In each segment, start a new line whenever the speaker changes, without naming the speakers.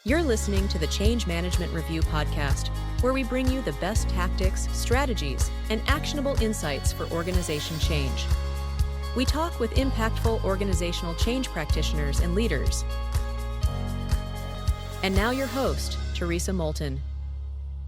You're listening to the Change Management Review podcast, where we bring you the best tactics, strategies, and actionable insights for organization change. We talk with impactful organizational change practitioners and leaders. And now your host, Theresa Moulton.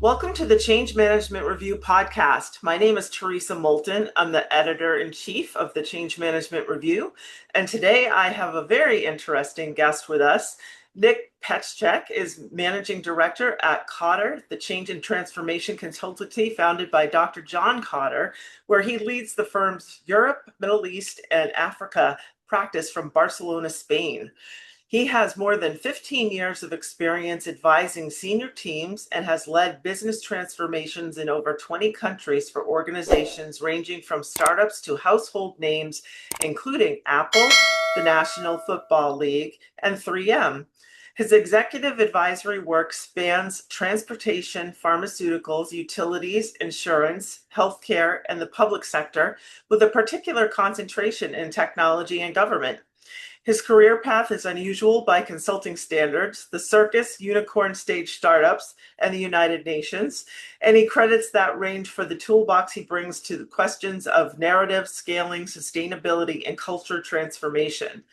Welcome to the Change Management Review podcast. My name is Theresa Moulton. I'm the editor-in-chief of the Change Management Review. And today I have a very interesting guest with us. Nick Petschek is managing director at Kotter, the change and transformation consultancy founded by Dr. John Kotter, where he leads the firm's Europe, Middle East, and Africa practice from Barcelona, Spain. He has more than 15 years of experience advising senior teams and has led business transformations in over 20 countries for organizations ranging from startups to household names, including Apple, the National Football League, and 3M. His executive advisory work spans transportation, pharmaceuticals, utilities, insurance, healthcare, and the public sector, with a particular concentration in technology and government. His career path is unusual by consulting standards, the circus, unicorn stage startups, and the United Nations, and he credits that range for the toolbox he brings to the questions of narrative, scaling, sustainability, and culture transformation.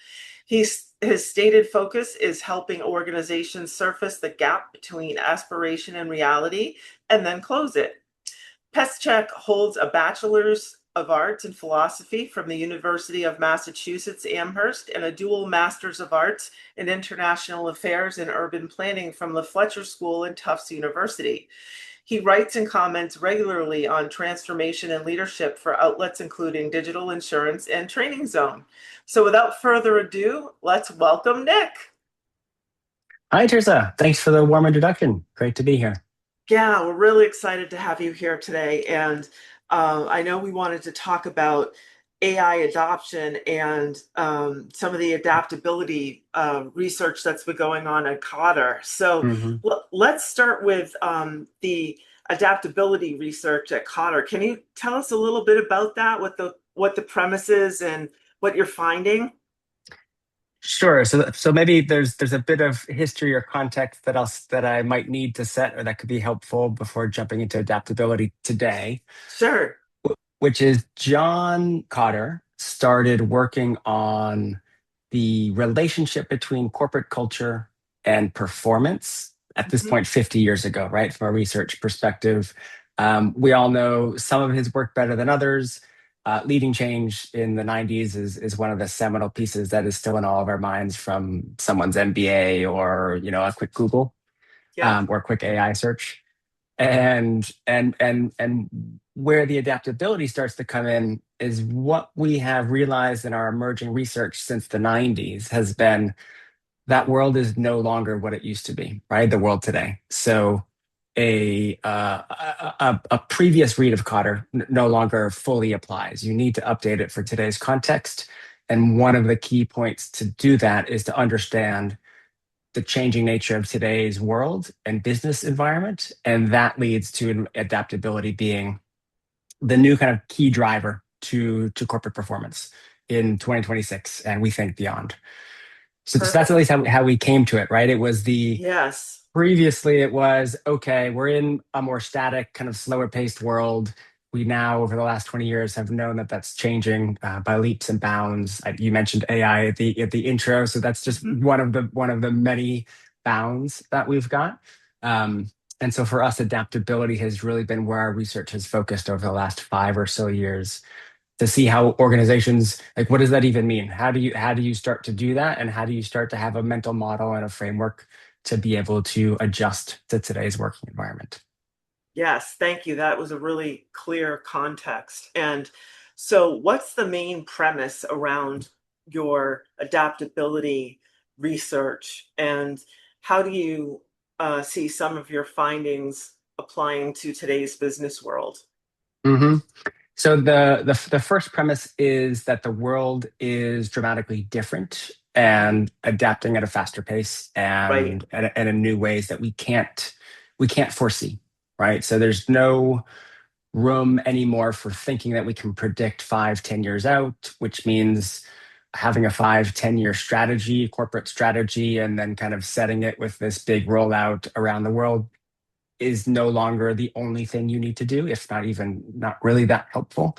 His stated focus is helping organizations surface the gap between aspiration and reality, and then close it. Petschek holds a bachelor's of Arts in Philosophy from the University of Massachusetts Amherst and a dual Master's of Arts in International Affairs and Urban Planning from the Fletcher School and Tufts University. He writes and comments regularly on transformation and leadership for outlets including Digital Insurance and Training Zone. So without further ado, let's welcome Nick.
Hi, Theresa. Thanks for the warm introduction. Great to be here.
Yeah, we're really excited to have you here today. And I know we wanted to talk about AI adoption and some of the adaptability research that's been going on at Kotter. So let's start with the adaptability research at Kotter. Can you tell us a little bit about that, what the premise is and what you're finding?
Sure. So maybe there's a bit of history or context that I might need to set or that could be helpful before jumping into adaptability today.
Sure.
Which is John Kotter started working on the relationship between corporate culture and performance at this point 50 years ago, right? From a research perspective. We all know some of his work better than others. Leading Change in the 90s is one of the seminal pieces that is still in all of our minds from someone's MBA or a quick Google or a quick AI search. And where the adaptability starts to come in is what we have realized in our emerging research since the 90s has been that world is no longer what it used to be, right? The world today. So a previous read of Kotter no longer fully applies. You need to update it for today's context. And one of the key points to do that is to understand the changing nature of today's world and business environment. And that leads to adaptability being the new kind of key driver to corporate performance in 2026, and we think beyond. So that's at least how we came to it, right? It was previously it was, okay, we're in a more static, kind of slower paced world. We now, over the last 20 years, have known that that's changing by leaps and bounds. You mentioned AI at the intro, so that's just one of the many bounds that we've got. And so for us, adaptability has really been where our research has focused over the last 5 or so years to see how organizations, like, what does that even mean? How do you start to do that? And how do you start to have a mental model and a framework to be able to adjust to today's working environment?
Yes, thank you. That was a really clear context. And so what's the main premise around your adaptability research, and how do you see some of your findings applying to today's business world?
So the first premise is that the world is dramatically different and adapting at a faster pace and in new ways that we can't foresee, right? So there's no room anymore for thinking that we can predict 5-10 years out, which means having a 5-10 year strategy, corporate strategy, and then kind of setting it with this big rollout around the world is no longer the only thing you need to do, if not really that helpful.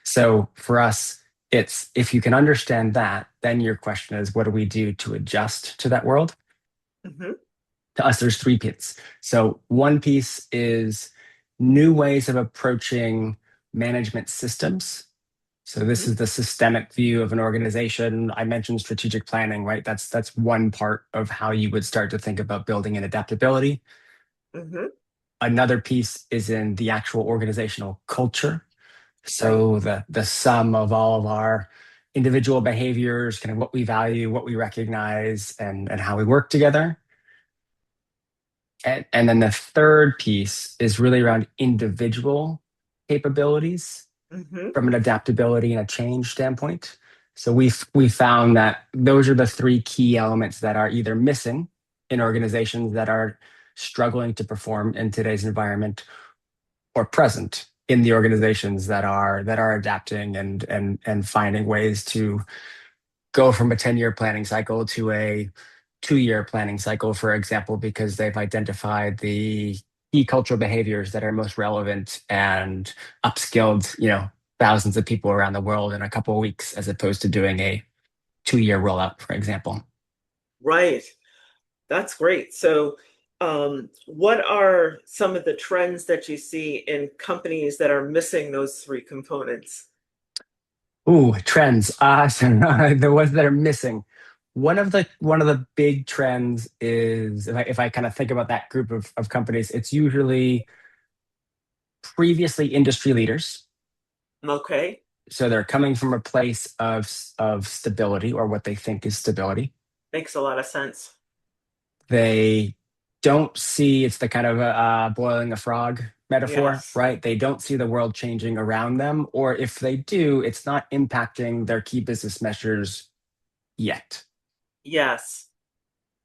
So for us, it's if you can understand that, then your question is, what do we do to adjust to that world?
Mm-hmm.
To us, there's three pieces. So one piece is new ways of approaching management systems. So this
Mm-hmm.
is the systemic view of an organization. I mentioned strategic planning, right? That's one part of how you would start to think about building an adaptability.
Mm-hmm.
Another piece is in the actual organizational culture.
Right.
So the sum of all of our individual behaviors, kind of what we value, what we recognize, and how we work together. And then the third piece is really around individual capabilities
Mm-hmm.
from an adaptability and a change standpoint. So we found that those are the three key elements that are either missing in organizations that are struggling to perform in today's environment, or present in the organizations that are adapting and finding ways to go from a 10-year planning cycle to a 2-year planning cycle, for example, because they've identified the key cultural behaviors that are most relevant and upskilled, thousands of people around the world in a couple of weeks, as opposed to doing a 2-year rollout, for example.
Right. That's great. So, what are some of the trends that you see in companies that are missing those three components?
Ooh, trends. So the ones that are missing. One of the big trends is, if I kind of think about that group of companies, it's usually previously industry leaders.
Okay.
So they're coming from a place of stability, or what they think is stability.
Makes a lot of sense.
They don't see, it's the kind of boiling a frog metaphor,
Yes.
right? They don't see the world changing around them, or if they do, it's not impacting their key business measures yet.
Yes.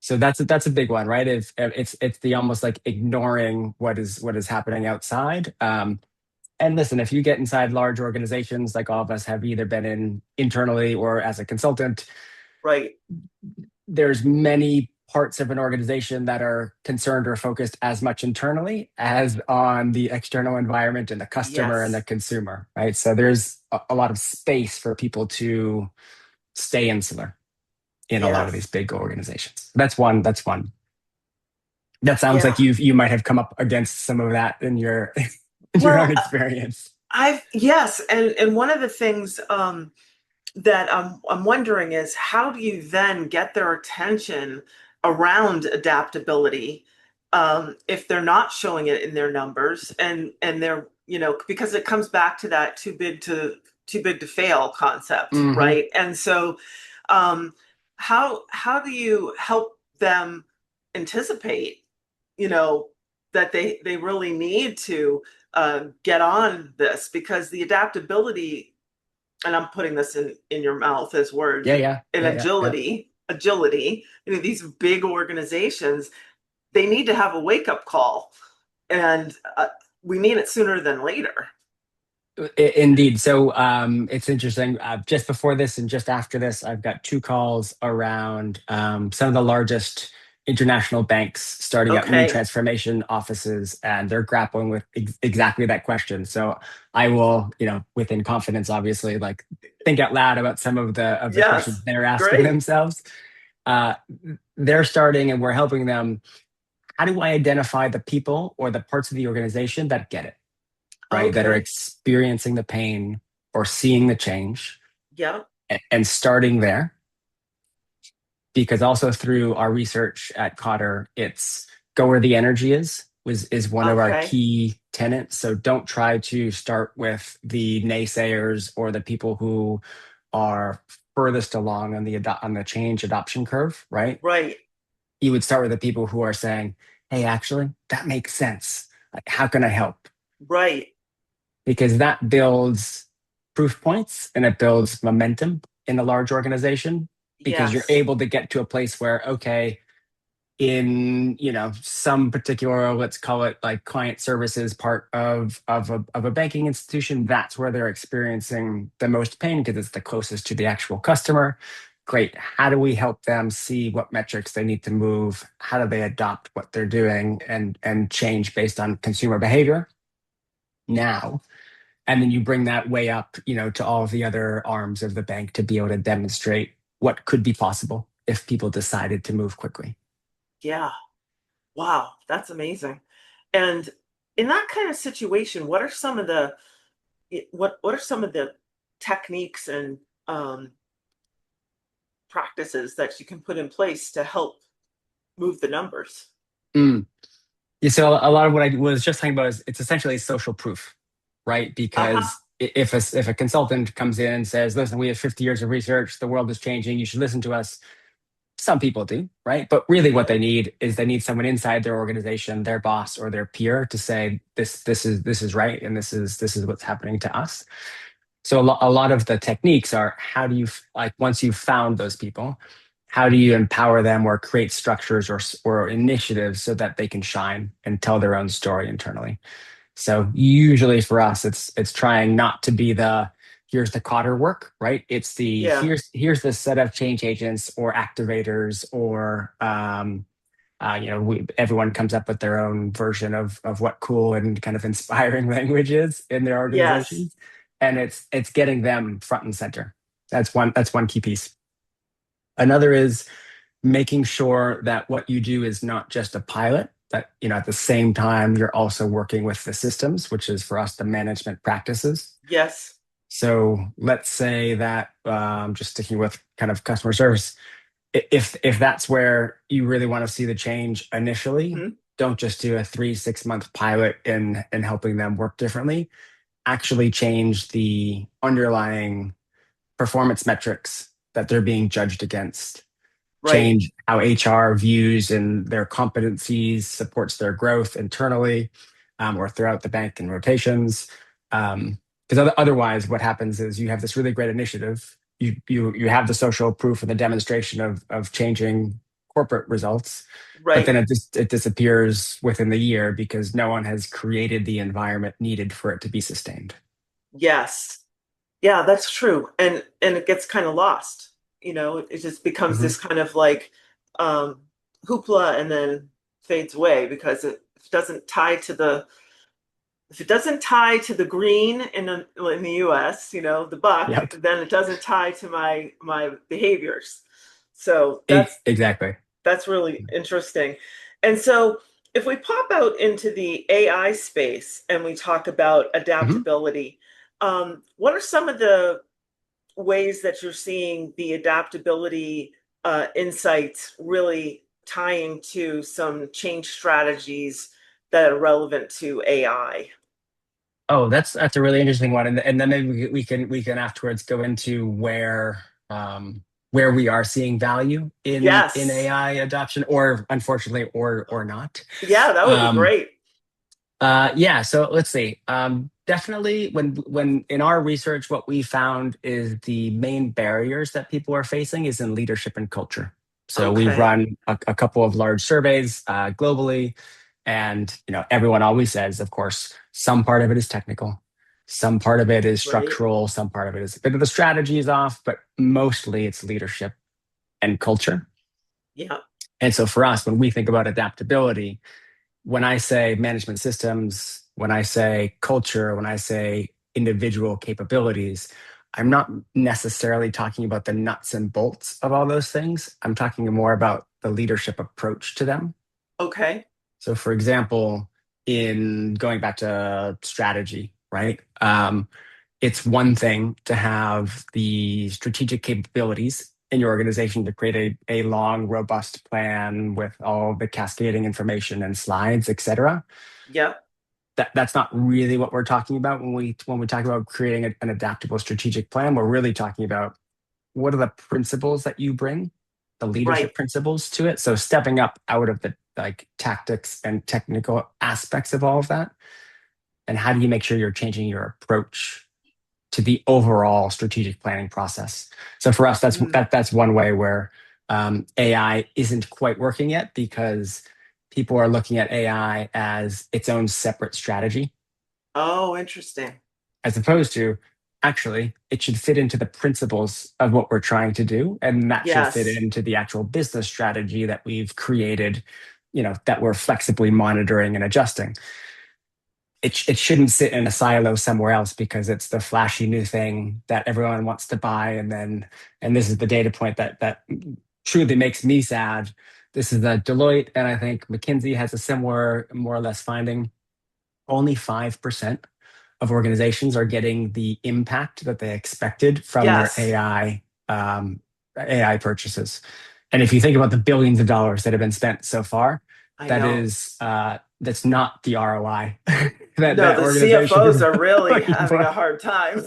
So that's a big one, right? It's the almost like ignoring what is happening outside. And listen, if you get inside large organizations, like all of us have either been in internally or as a consultant,
Right.
there's many parts of an organization that are concerned or focused as much internally as on the external environment and the customer and the
Yes.
consumer, right? So there's a lot of space for people to stay insular in a lot of these
Yes.
big organizations. That's one. That's one. That sounds like
Yeah.
you might have come up against some of that in your in your own
Well,
experience.
yes, and one of the things that I'm wondering is, how do you then get their attention around adaptability, if they're not showing it in their numbers, and they're, because it comes back to that too big to fail concept,
Hmm.
right? And so, um, how do you help them anticipate, you know, that they really need to get on this, because the adaptability, and I'm putting this in your mouth as words,
Yeah, yeah,
and
yeah, yeah, yeah.
agility, these big organizations, they need to have a wake-up call, and we need it sooner than later.
Indeed. So it's interesting. Just before this and just after this, I've got two calls around some of the largest international banks starting up new
Okay.
transformation offices, and they're grappling with exactly that question. So I will, within confidence, obviously, like think out loud about some of the questions
Yes.
they're asking
Great.
themselves. Uh, they're starting, and we're helping them. How do I identify the people or the parts of the organization that get it? Right? That are
Okay.
experiencing the pain or seeing the change,
Yeah.
and starting there. Because also through our research at Kotter, it's go where the energy is one of our
Okay.
key tenets. So don't try to start with the naysayers or the people who are furthest along on the change adoption curve, right?
Right.
You would start with the people who are saying, "Hey, actually, that makes sense. Like, how can I help?"
Right.
Because that builds proof points and it builds momentum in a large organization, because you're
Yes.
able to get to a place where, okay, in some particular, let's call it like client services part of a banking institution, that's where they're experiencing the most pain because it's the closest to the actual customer. Great. How do we help them see what metrics they need to move? How do they adopt what they're doing and change based on consumer behavior now? And then you bring that way up, to all of the other arms of the bank to be able to demonstrate what could be possible if people decided to move quickly.
Yeah. Wow, that's amazing. And in that kind of situation, what are some of the what are some of the techniques and practices that you can put in place to help move the numbers?
Mm. Yeah, so a lot of what I was just talking about is it's essentially social proof, right?
Uh-huh.
Because if a consultant comes in and says, "Listen, we have 50 years of research, the world is changing, you should listen to us." Some people do, right? But really, what
Right.
they need someone inside their organization, their boss or their peer, to say this is right, and this is what's happening to us. So a lot of the techniques are, how do you like, once you've found those people, how do you empower them or create structures or initiatives so that they can shine and tell their own story internally. So usually for us, it's trying not to be the here's the Kotter work, right? It's the
Yeah.
here's the set of change agents or activators or everyone comes up with their own version of what cool and kind of inspiring language is in their
Yes.
organizations, and it's getting them front and center. That's one key piece. Another is making sure that what you do is not just a pilot, that at the same time you're also working with the systems, which is for us the management practices.
Yes.
So let's say that, just sticking with kind of customer service, if that's where you really want to see the change initially,
Mhm.
don't just do a 3-6 month pilot in helping them work differently. Actually change the underlying performance metrics that they're being judged against.
Right.
Change how HR views and their competencies supports their growth internally, or throughout the bank in rotations. Because otherwise, what happens is you have this really great initiative. You have the social proof and the demonstration of changing corporate results, but
Right.
then it disappears within the year because no one has created the environment needed for it to be sustained.
Yes. Yeah, that's true. And it gets kind of lost. It just becomes
Mhm.
this kind of like um hoopla and then fades away because it doesn't tie to the if it doesn't tie to the green in the US, the buck,
Yep.
then it doesn't tie to my behaviors. So
Exactly.
that's really interesting. And so if we pop out into the AI space and we talk about
Mhm.
adaptability, what are some of the ways that you're seeing the adaptability insights really tying to some change strategies that are relevant to AI?
Oh, that's a really interesting one, and then maybe we can afterwards go into where we are seeing value in
Yes.
AI adoption, or unfortunately, or not.
Yeah, that would be
Um,
great.
yeah, so let's see. Definitely, when in our research, what we found is the main barriers that people are facing is in leadership and culture. So we've
Okay.
run a couple of large surveys globally, and everyone always says, of course, some part of it is technical, some part of it is
Right.
structural, some part of it is a bit of the strategy is off, but mostly it's leadership and culture.
Yeah.
And so for us, when we think about adaptability, when I say management systems, when I say culture, when I say individual capabilities, I'm not necessarily talking about the nuts and bolts of all those things. I'm talking more about the leadership approach to them.
Okay.
So, for example, in going back to strategy, right? It's one thing to have the strategic capabilities in your organization to create a long, robust plan with all the cascading information and slides, et cetera.
Yep.
That's not really what we're talking about when we talk about creating an adaptable strategic plan. We're really talking about what are the principles that you bring, the
Right.
leadership principles to it. So stepping up out of the like tactics and technical aspects of all of that, and how do you make sure you're changing your approach to the overall strategic planning process? So for us, that's
Mm.
that's one way where AI isn't quite working yet because people are looking at AI as its own separate strategy,
Oh, interesting.
as opposed to actually it should fit into the principles of what we're trying to do. And that should fit
Yes.
into the actual business strategy that we've created, that we're flexibly monitoring and adjusting. It shouldn't sit in a silo somewhere else because it's the flashy new thing that everyone wants to buy. And this is the data point that truly makes me sad. This is the Deloitte, and I think McKinsey has a similar, more or less finding. Only 5% of organizations are getting the impact that they expected from their
Yes,
AI purchases. And if you think about the billions of dollars that have been spent so far,
I know.
that's not the ROI
No,
that
the
organizations
CFOs
are
are really
looking
having
for.
a hard time.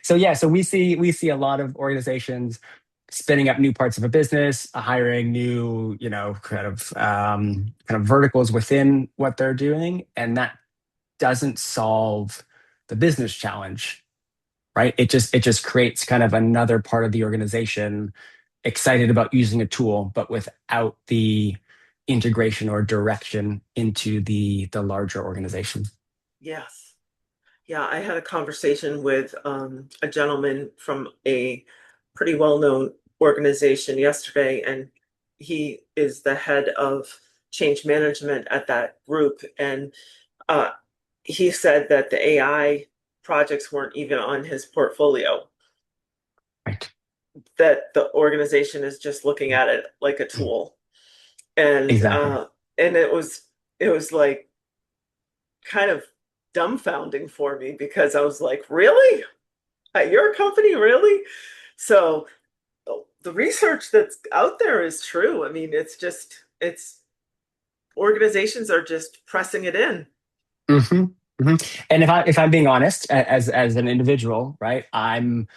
So we see a lot of organizations spinning up new parts of a business, hiring new, kind of verticals within what they're doing, and that doesn't solve the business challenge, right? It just creates kind of another part of the organization excited about using a tool, but without the integration or direction into the larger organization.
Yes. Yeah, I had a conversation with a gentleman from a pretty well-known organization yesterday, and he is the head of change management at that group. And uh, he said that the AI projects weren't even on his portfolio,
Right.
that the organization is just looking at it like a tool. And
Exactly.
it was like kind of dumbfounding for me because I was like, really? At your company, really? So the research that's out there is true. I mean, it's organizations are just pressing it in.
hmm And if I'm being honest, as an individual, right, I'm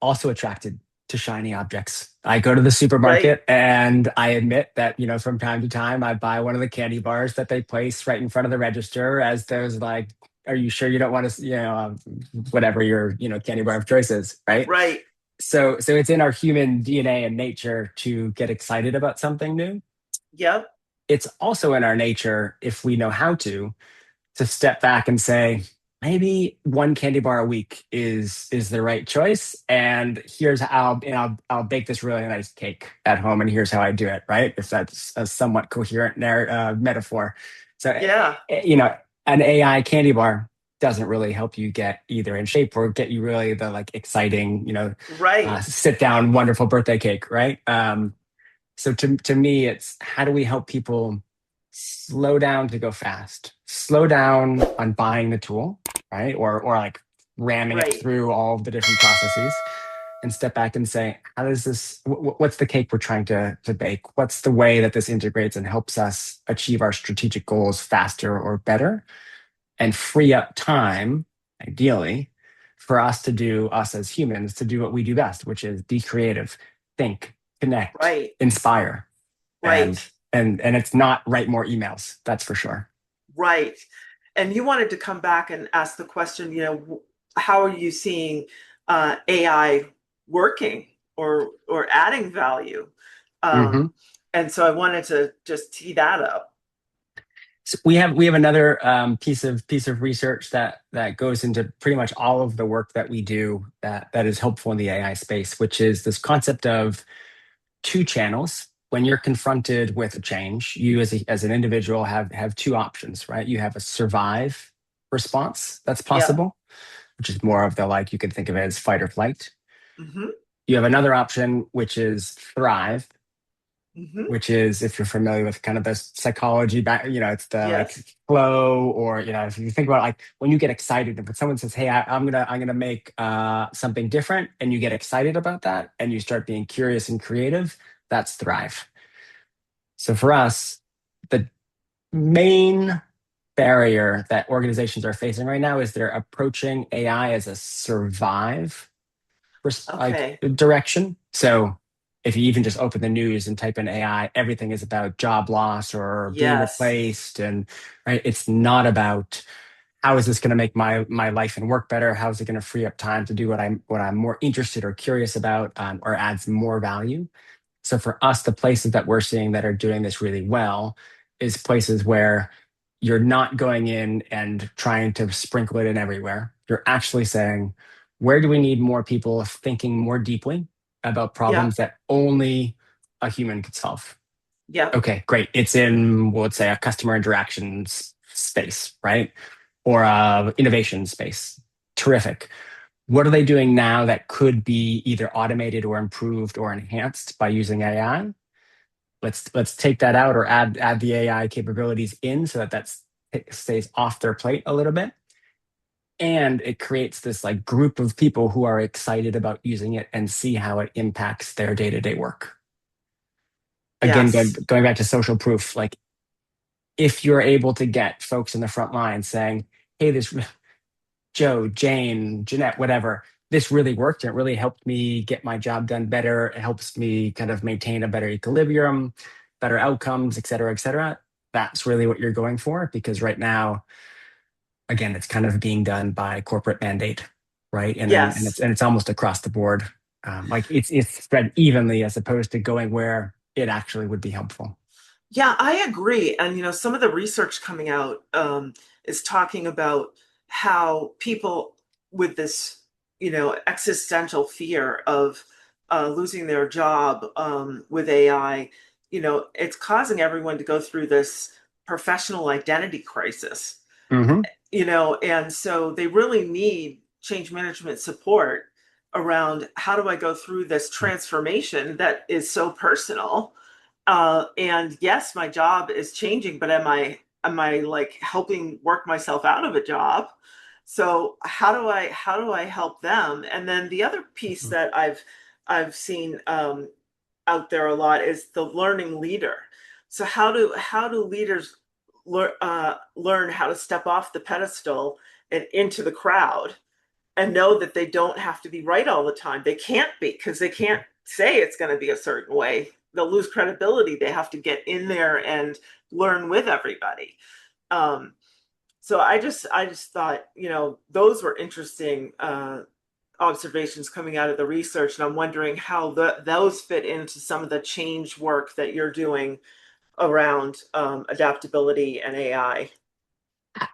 also attracted to shiny objects. I go to the
Right,
supermarket and I admit that, from time to time, I buy one of the candy bars that they place right in front of the register as those like, are you sure you don't want to, whatever your, candy bar of choice is, right?
right.
So it's in our human DNA and nature to get excited about something new.
Yep.
It's also in our nature, if we know how to step back and say, maybe one candy bar a week is the right choice. And here's how I'll bake this really nice cake at home, and here's how I do it. Right, if that's a somewhat coherent metaphor. So
Yeah.
an AI candy bar doesn't really help you get either in shape or get you really the like exciting,
Right.
sit down wonderful birthday cake, right? So to me, it's how do we help people slow down to go fast, slow down on buying the tool, right? Or like ramming it
Right.
through all of the different processes, and step back and say, how does this, what's the cake we're trying to bake? What's the way that this integrates and helps us achieve our strategic goals faster or better, and free up time, ideally, for us as humans to do what we do best, which is be creative, think, connect,
Right.
inspire.
Right.
And it's not write more emails, that's for sure.
Right. And you wanted to come back and ask the question, how are you seeing AI working or adding value?
hmm
Um, and so I wanted to just tee that up.
So we have another piece of research that goes into pretty much all of the work that we do that is helpful in the AI space, which is this concept of two channels. When you're confronted with a change, you as an individual have two options, right? You have a survive response that's
Yep.
possible, which is more of the like you can think of it as fight or flight.
Hmm.
You have another option, which is thrive,
Hmm.
which is if you're familiar with kind of the psychology back, it's the like
Yes.
flow, or if you think about like when you get excited, if someone says, hey, I'm gonna make something different, and you get excited about that and you start being curious and creative, that's thrive. So for us, the main barrier that organizations are facing right now is they're approaching AI as a survive like
Okay.
direction. So if you even just open the news and type in AI, everything is about job loss or being
Yes.
replaced, and right, it's not about how is this going to make my life and work better? How is it going to free up time to do what I'm more interested or curious about, or adds more value? So for us, the places that we're seeing that are doing this really well is places where you're not going in and trying to sprinkle it in everywhere. You're actually saying, where do we need more people thinking more deeply about
Yeah.
problems that only a human could solve?
Yeah.
Okay, great. It's in, well, let's say, a customer interactions space, right? Or a innovation space. Terrific. What are they doing now that could be either automated or improved or enhanced by using AI? Let's take that out or add the AI capabilities in so that stays off their plate a little bit. And it creates this like group of people who are excited about using it and see how it impacts their day-to-day work. Again,
Yes.
going back to social proof, like if you're able to get folks in the front line saying, hey, this Joe, Jane, Jeanette, whatever, this really worked. It really helped me get my job done better. It helps me kind of maintain a better equilibrium, better outcomes, et cetera, et cetera. That's really what you're going for, because right now, again, it's kind of being done by corporate mandate, right?
Yes.
And it's almost across the board. Like it's spread evenly as opposed to going where it actually would be helpful.
Yeah, I agree. And some of the research coming out is talking about how people with this, existential fear of losing their job with AI, it's causing everyone to go through this professional identity crisis.
Hmm.
And so they really need change management support around how do I go through this transformation that is so personal. And yes, my job is changing, but am I like helping work myself out of a job? So how do I help them? And then the other piece that I've seen out there a lot is the learning leader. So how do leaders learn how to step off the pedestal and into the crowd and know that they don't have to be right all the time? They can't be, because they can't say it's going to be a certain way. They'll lose credibility. They have to get in there and learn with everybody. Um, so I just thought, those were interesting observations coming out of the research, and I'm wondering how those fit into some of the change work that you're doing around adaptability and AI.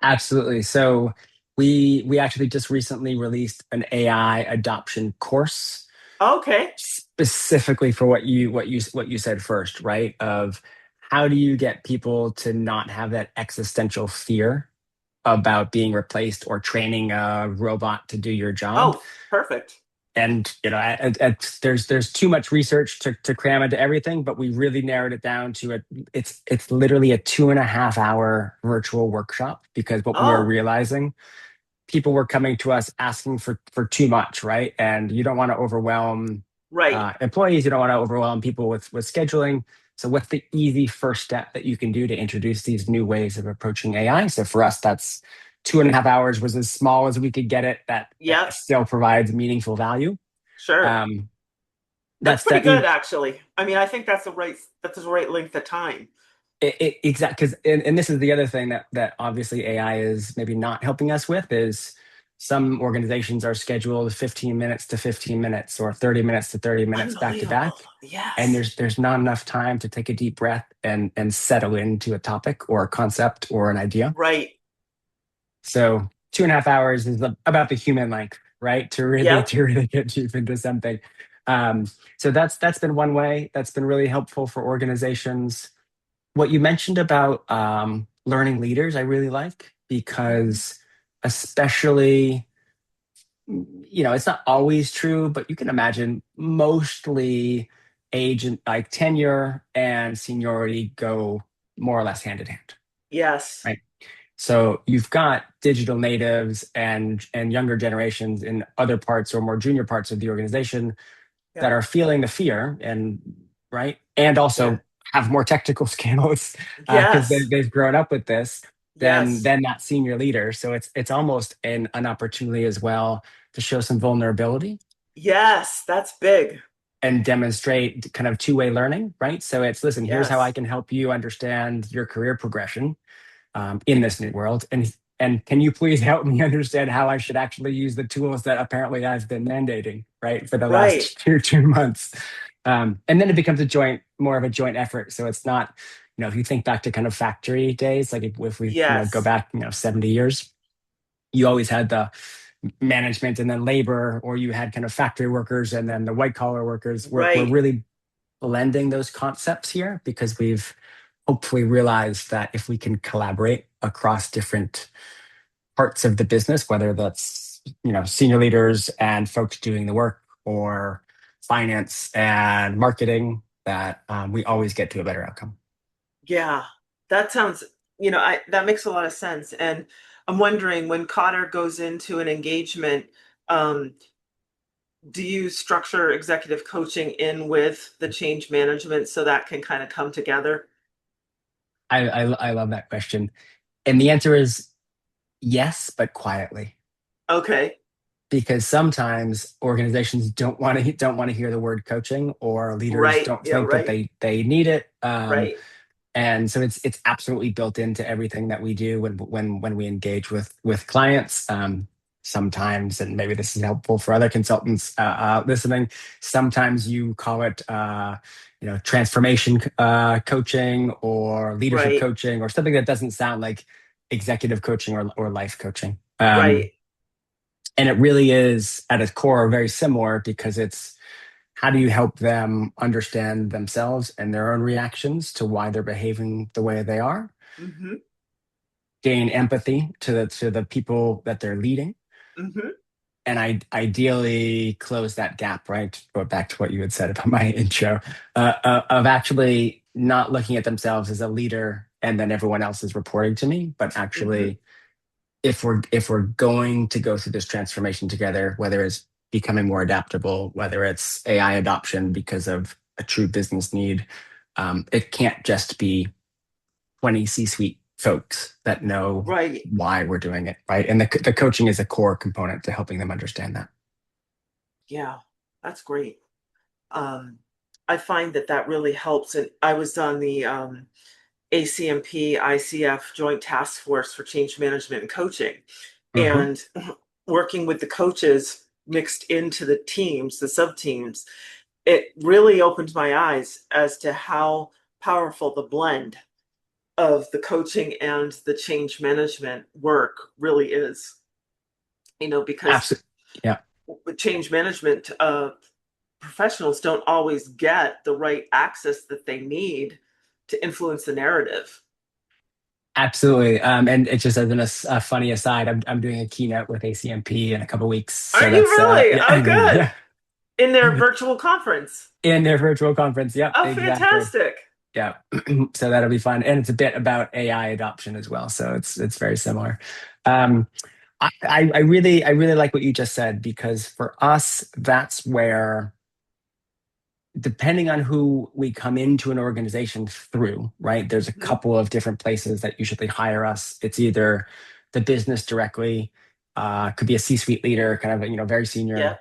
Absolutely. So we actually just recently released an AI adoption course
Okay.
specifically for what you said first, right? Of how do you get people to not have that existential fear about being replaced or training a robot to do your job?
Oh, perfect.
And there's too much research to cram into everything, but we really narrowed it down to it's literally a 2.5 hour virtual workshop, because what we were
Oh,
realizing, people were coming to us asking for too much, right? And you don't want to overwhelm
right.
employees. You don't want to overwhelm people with scheduling. So what's the easy first step that you can do to introduce these new ways of approaching AI? So for us, that's 2.5 hours was as small as we could get it. That
Yep.
still provides meaningful value.
Sure.
Um,
That's
that's
pretty
that
good,
you
actually. I mean, I think that's the right length of time.
exactly, because and this is the other thing that obviously AI is maybe not helping us with is some organizations are scheduled 15 minutes to 15 minutes or 30 minutes to 30 minutes back to
Unbelievable.
back, and
Yes.
there's not enough time to take a deep breath and settle into a topic or a concept or an idea.
Right.
So 2.5 hours is about the human length, right? To really
Yep.
to really get deep into something. Um, so that's been one way that's been really helpful for organizations. What you mentioned about learning leaders, I really like,
Mhm.
because especially, it's not always true, but you can imagine mostly age and like tenure and seniority go more or less hand in hand,
Yes.
right? So you've got digital natives and younger generations in other parts or more junior parts of the organization that
Yeah.
are feeling the fear, and right, and
Yeah.
also have more technical skills because
Yes.
they've grown up with this than
Yes.
that senior leader. So it's almost an opportunity as well to show some vulnerability
Yes. That's big.
and demonstrate kind of two-way learning, right? So it's, listen, here's how I
Yes.
can help you understand your career progression in this new world, And can you please help me understand how I should actually use the tools that apparently I've been mandating, right, for the
Right.
last two months? And then it becomes more of a joint effort. So it's not, if you think back to kind of factory days, like if we, go
Yes.
back, 70 years, you always had the management and then labor, or you had kind of factory workers and then the white collar workers. We're
Right.
really blending those concepts here because we've hopefully realized that if we can collaborate across different parts of the business, whether that's, senior leaders and folks doing the work, or finance and marketing, that we always get to a better outcome.
Yeah. That sounds, that makes a lot of sense. And I'm wondering, when Kotter goes into an engagement, um, do you structure executive coaching in with the change management so that can kind of come together?
I love that question. And the answer is yes, but quietly.
Okay.
Because sometimes organizations don't want to hear the word coaching, or leaders
Right.
don't
Yeah.
think that
Right.
they need it.
Right.
And so it's absolutely built into everything that we do when we engage with clients. Sometimes, and maybe this is helpful for other consultants listening, sometimes you call it transformation coaching, or leadership
Right.
coaching, or something that doesn't sound like executive coaching or life coaching.
Right.
And it really is at its core very similar, because it's, how do you help them understand themselves and their own reactions to why they're behaving the way they are,
Mm-hmm.
gain empathy to the people that they're leading,
Mm-hmm.
and ideally close that gap, right? Go back to what you had said about my intro, of actually not looking at themselves as a leader and then everyone else is reporting to me, but
Mm-hmm.
actually, if we're going to go through this transformation together, whether it's becoming more adaptable, whether it's AI adoption because of a true business need, it can't just be 20 C-suite folks that know
Right.
why we're doing it, right? And the coaching is a core component to helping them understand that.
Yeah. That's great. Um, I find that really helps. And I was on the ACMP ICF Joint Task Force for Change Management and Coaching,
Mhm.
and working with the coaches mixed into the teams, the sub teams. It really opened my eyes as to how powerful the blend of the coaching and the change management work really is. Because
Absolutely. Yeah.
with change management, professionals don't always get the right access that they need to influence the narrative.
Absolutely. And it just as a funny aside, I'm doing a keynote with ACMP in a couple weeks.
Are
So
you
that's
really?
yeah,
Oh, good.
yeah.
In their virtual conference.
In their virtual conference. Yep,
Oh,
exactly.
fantastic.
Yeah. So that'll be fun. And it's a bit about AI adoption as well. So it's very similar. Um, I really like what you just said, because for us, that's where, depending on who we come into an organization through, right? There's a
Mhm.
couple of different places that usually hire us. It's either the business directly, could be a C-suite leader, kind of, very
Yeah,
senior,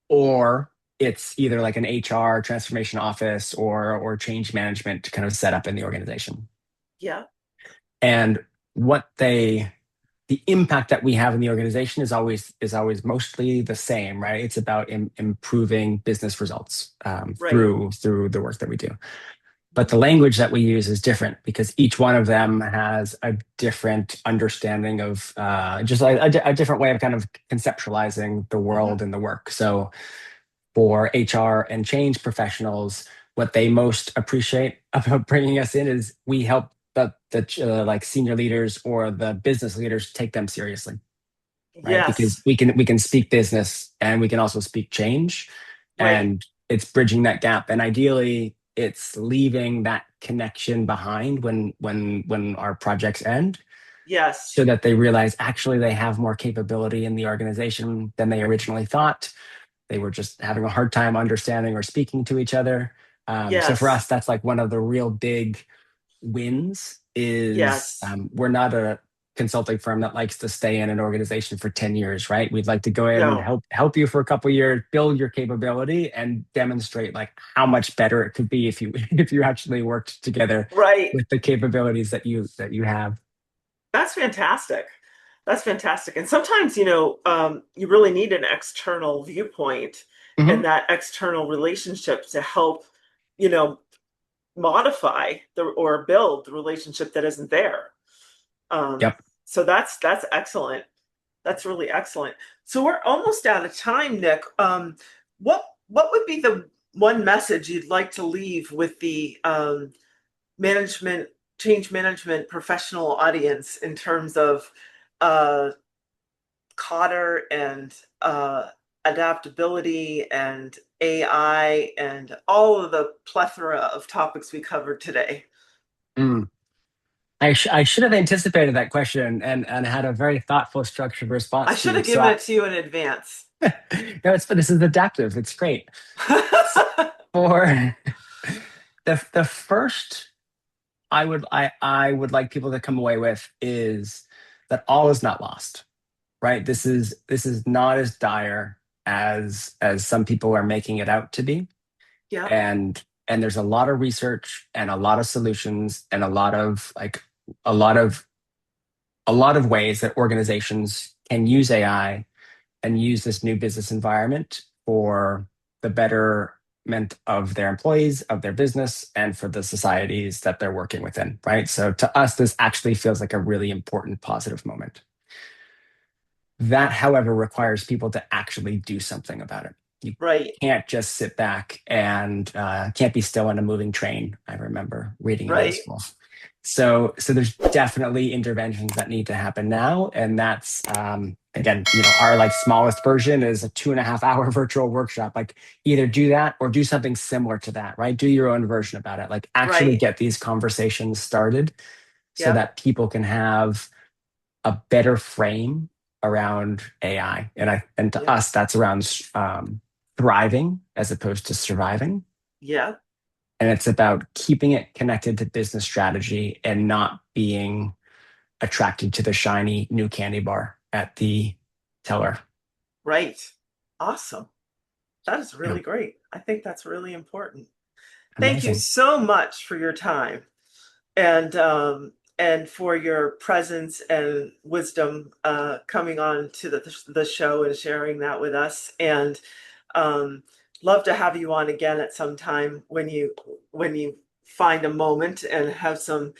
or it's either like an HR transformation office, or change management kind of set up in the organization.
yeah,
And what the impact that we have in the organization is always mostly the same, right? It's about improving business results,
right.
through the work that we do. But the language that we use is different, because each one of them has a different understanding of, just a different way of kind of conceptualizing the
Hmm.
world and the work. So for HR and change professionals, what they most appreciate about bringing us in is we help the like senior leaders or the business leaders take them seriously, right? Because
Yes,
we can speak business and we can also speak change,
right.
and it's bridging that gap. And ideally, it's leaving that connection behind when our projects end,
Yes,
so that they realize actually they have more capability in the organization than they originally thought. They were just having a hard time understanding or speaking to each other. So for
yes,
us, that's like one of the real big wins. Is
yes.
we're not a consulting firm that likes to stay in an organization for 10 years, right? We'd like to go in,
No,
help you for a couple of years, build your capability, and demonstrate like how much better it could be if you if you actually worked together
right.
with the capabilities that you have.
That's fantastic. That's fantastic. And sometimes, you really need an external viewpoint and
Mhm.
that external relationship to help, you know, modify or build the relationship that isn't there. Um,
Yep.
so that's excellent. That's really excellent. So we're almost out of time, Nick. What would be the one message you'd like to leave with the management change management professional audience in terms of uh, Kotter and adaptability and AI and all of the plethora of topics we covered today?
Mm. I should have anticipated that question and had a very thoughtful, structured
I
response to
should
you.
have given it to you in advance.
No, but this is adaptive. It's great. For the first I would like people to come away with is that all is not lost, right? This is not as dire as some people are making it out to be.
Yeah,
And there's a lot of research and a lot of solutions and a lot of a lot of ways that organizations can use AI and use this new business environment for the betterment of their employees, of their business, and for the societies that they're working within, right? So to us, this actually feels like a really important positive moment. That, however, requires people to actually do something about it. You
right,
can't just sit back and can't be still on a moving train. I remember reading in high
right,
school. So there's definitely interventions that need to happen now, and that's again, our like smallest version is a 2.5 hour virtual workshop. Like either do that or do something similar to that, right? Do your own version about it. Like actually
right.
get these conversations started so
Yep,
that people can have a better frame around AI. And to
yep,
us, that's around thriving as opposed to surviving.
yep.
And it's about keeping it connected to business strategy and not being attracted to the shiny new candy bar at the teller.
Right. Awesome. That is
Yeah,
really great. I think that's really important. Thank you
amazing.
so much for your time and for your presence and wisdom coming on to the show and sharing that with us. And um, love to have you on again at some time when you find a moment and have some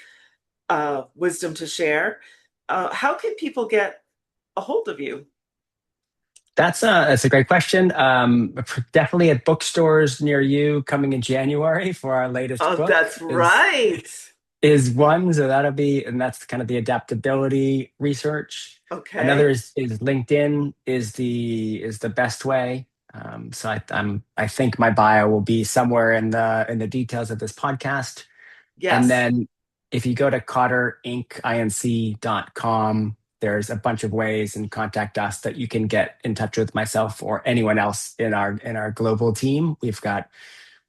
wisdom to share. How can people get a hold of you?
That's a great question. Definitely at bookstores near you coming in January for our latest
Oh,
book
that's right.
is one. So and that's kind of the adaptability research. Another
Okay.
is LinkedIn is the best way. So I think my bio will be somewhere in the details of this podcast. And
Yes.
then if you go to cotterinc.com, there's a bunch of ways and contact us that you can get in touch with myself or anyone else in our global team. We've got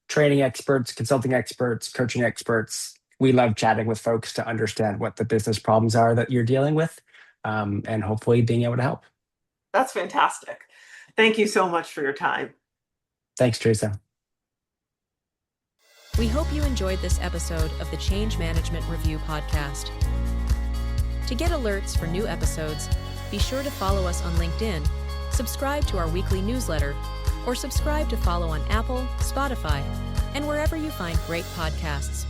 training experts, consulting experts, coaching experts. We love chatting with folks to understand what the business problems are that you're dealing with, and hopefully being able to help.
That's fantastic. Thank you so much for your time.
Thanks, Teresa.
We hope you enjoyed this episode of the Change Management Review podcast. To get alerts for new episodes, be sure to follow us on LinkedIn, subscribe to our weekly newsletter, or subscribe to follow on Apple, Spotify, and wherever you find great podcasts.